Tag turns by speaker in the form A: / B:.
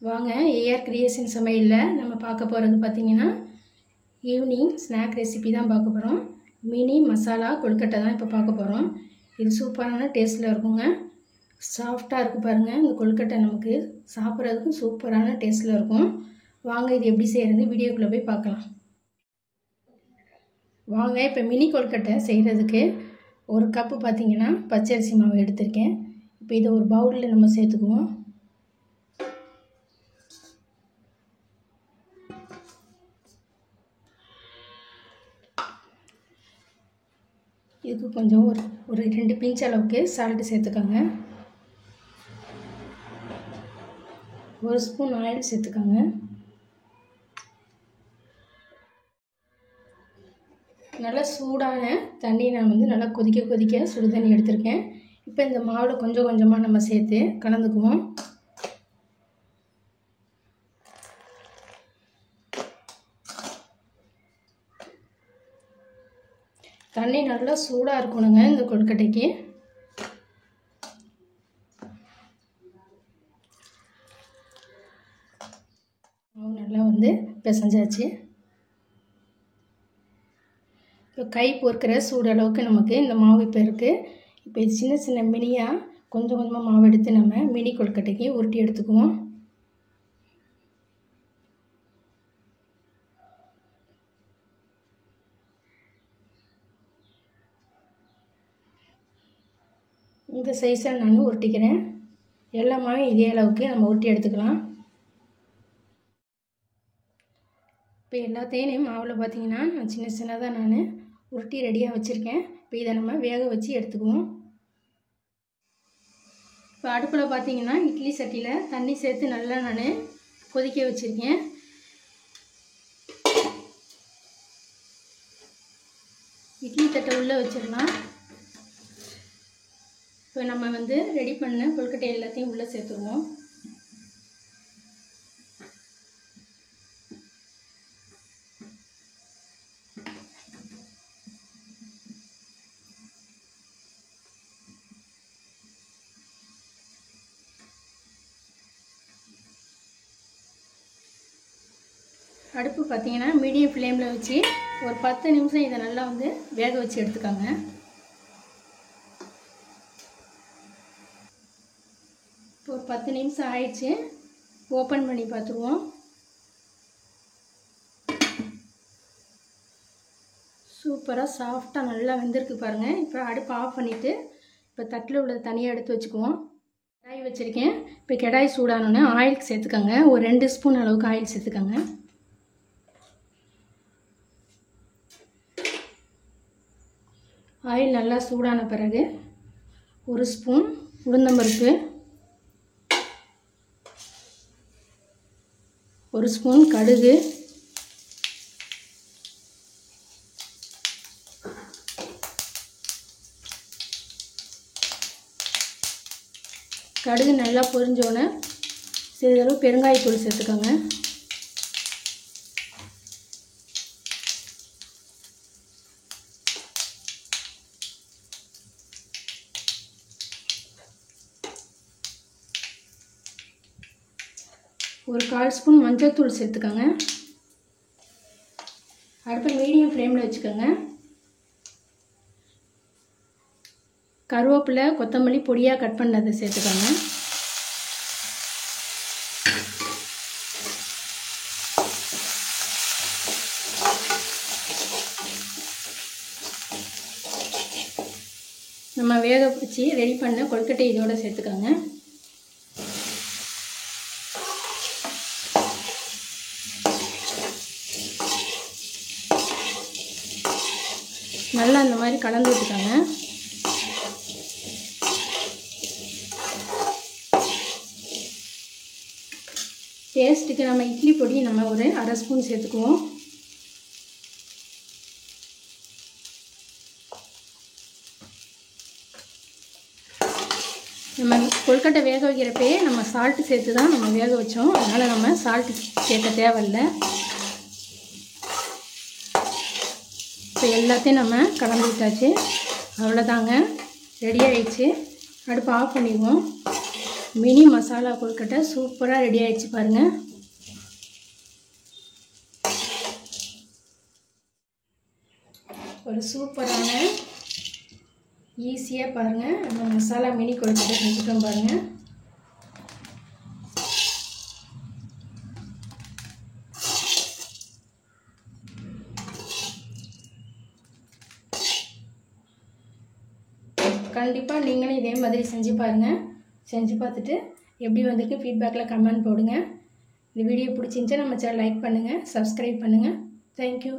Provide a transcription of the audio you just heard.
A: வாங்க AR creation சமையலில் நம்ம பார்க்க போகிறது பார்த்திங்கன்னா ஈவினிங் ஸ்நாக் ரெசிபி தான் பார்க்க போகிறோம். மினி மசாலா கொழுக்கட்டை தான் இப்போ பார்க்க போகிறோம். இது சூப்பரான டேஸ்ட்டில் இருக்குங்க. சாஃப்டாக இருக்குது பாருங்கள். இந்த கொழுக்கட்டை நமக்கு சாப்பிட்றதுக்கும் சூப்பரான டேஸ்ட்டில் இருக்கும். வாங்க இது எப்படி செய்கிறது வீடியோக்குள்ளே போய் பார்க்கலாம். வாங்க இப்போ மினி கொழுக்கட்டை செய்கிறதுக்கு ஒரு கப்பு பார்த்திங்கன்னா பச்சரிசி மாவு எடுத்திருக்கேன். இப்போ இதை ஒரு பவுலில் நம்ம சேர்த்துக்குவோம். இதுக்கு கொஞ்சம் ஒரு 2 பிஞ்ச் அளவுக்கு சால்ட்டு சேர்த்துக்கோங்க. 1 ஸ்பூன் ஆயில் சேர்த்துக்கோங்க. நல்லா சூடான தண்ணி நான் நல்லா கொதிக்க சுடு தண்ணி எடுத்திருக்கேன். இப்போ இந்த மாவில் கொஞ்சம் கொஞ்சமாக நம்ம சேர்த்து கலந்துக்குவோம். தண்ணி நல்லா சூடாக இருக்கணுங்க இந்த கொழுக்கட்டைக்கு. மாவு நல்லா பிசைஞ்சாச்சு. இப்போ கை பொறுக்கிற சூடு அளவுக்கு நமக்கு இந்த மாவு இப்போ இருக்குது. இப்போ இது சின்ன சின்ன மினியாக கொஞ்சம் கொஞ்சமாக மாவு எடுத்து நம்ம மினி கொழுக்கட்டைக்கு உருட்டி எடுத்துக்குவோம். இந்த சைஸில் நான் உருட்டிக்கிறேன். எல்லா மாவும் இதே அளவுக்கு நம்ம உருட்டி எடுத்துக்கலாம். இப்போ எல்லாத்தையும் மாவில் பார்த்திங்கன்னா நான் சின்ன சின்னதாக நான் உருட்டி ரெடியாக வச்சுருக்கேன். இப்போ இதை நம்ம வேக வச்சு எடுத்துக்குவோம். இப்போ அடுப்பில் பார்த்திங்கன்னா இட்லி சட்டியில் தண்ணி சேர்த்து நல்லா நான் கொதிக்க வச்சுருக்கேன். இட்லி தட்டை உள்ளே வச்சிடலாம். இப்போ நம்ம ரெடி பண்ண கொழுக்கட்டை எல்லாத்தையும் உள்ளே சேர்த்துருவோம். அடுப்பு பார்த்திங்கன்னா மீடியம் ஃப்ளேமில் வச்சு ஒரு 10 நிமிஷம் இதை நல்லா வேக வச்சு எடுத்துக்கோங்க. இப்போ ஒரு 10 நிமிஷம் ஆயிடுச்சு. ஓப்பன் பண்ணி பார்த்துருவோம். சூப்பராக சாஃப்டாக நல்லா வெந்திருக்கு பாருங்கள். இப்போ அடுப்பு ஆஃப் பண்ணிவிட்டு இப்போ தட்டில் உள்ள தனியாக எடுத்து வச்சுக்குவோம். கடாய் வச்சுருக்கேன். இப்போ கடாய் சூடானோன்னே ஆயில் சேர்த்துக்கோங்க. ஒரு 2 ஸ்பூன் அளவுக்கு ஆயில் சேர்த்துக்கோங்க. ஆயில் நல்லா சூடான பிறகு 1 ஸ்பூன் உளுந்தம்பருப்பு, 1 ஸ்பூன் கடுகு, கடுகு நல்லா பொரிஞ்சோன்னே சிறிதளவு பெருங்காயத்தூள் சேர்த்துக்கோங்க. ஒரு 1/4 ஸ்பூன் மஞ்சள் தூள் சேர்த்துக்கோங்க. அடுப்பு மீடியம் ஃப்ளேமில் வச்சுக்கோங்க. கருவேப்பிலை, கொத்தமல்லி பொடியாக கட் பண்ணதை சேர்த்துக்கோங்க. நம்ம வேக வச்சு ரெடி பண்ண கொழுக்கட்டை இதோடு சேர்த்துக்கோங்க. நல்லா இந்த மாதிரி கலந்து விட்டுக்கோங்க. டேஸ்ட்டுக்கு நம்ம இட்லி பொடி நம்ம ஒரு 1/2 ஸ்பூன் சேர்த்துக்குவோம். நம்ம கொழுக்கட்டை வேக வைக்கிறப்பே நம்ம சால்ட்டு சேர்த்து தான் நம்ம வேக வச்சோம். அதனால் நம்ம சால்ட்டு சேர்க்க தேவையில்லை. இப்போ எல்லாத்தையும் நம்ம கலந்து விட்டாச்சு. அவ்வளோதாங்க, ரெடி ஆகிடுச்சு. அடுப்பு ஆஃப் பண்ணிடுவோம். மினி மசாலா கொழுக்கட்டை சூப்பராக ரெடி ஆயிடுச்சு பாருங்கள். ஒரு சூப்பரான ஈஸியாக பாருங்கள் நம்ம மசாலா மினி கொழுக்கட்டை செஞ்சுட்டோம் பாருங்கள். கண்டிப்பாக நீங்களும் இதே மாதிரி செஞ்சு பாருங்கள். செஞ்சு பார்த்துட்டு எப்படி வந்திருக்கு ஃபீட்பேக்கில் கமெண்ட் போடுங்க. இந்த வீடியோ பிடிச்சிருந்துச்சா நம்ம சேனல் லைக் பண்ணுங்கள், சப்ஸ்கிரைப் பண்ணுங்கள். தேங்க்யூ.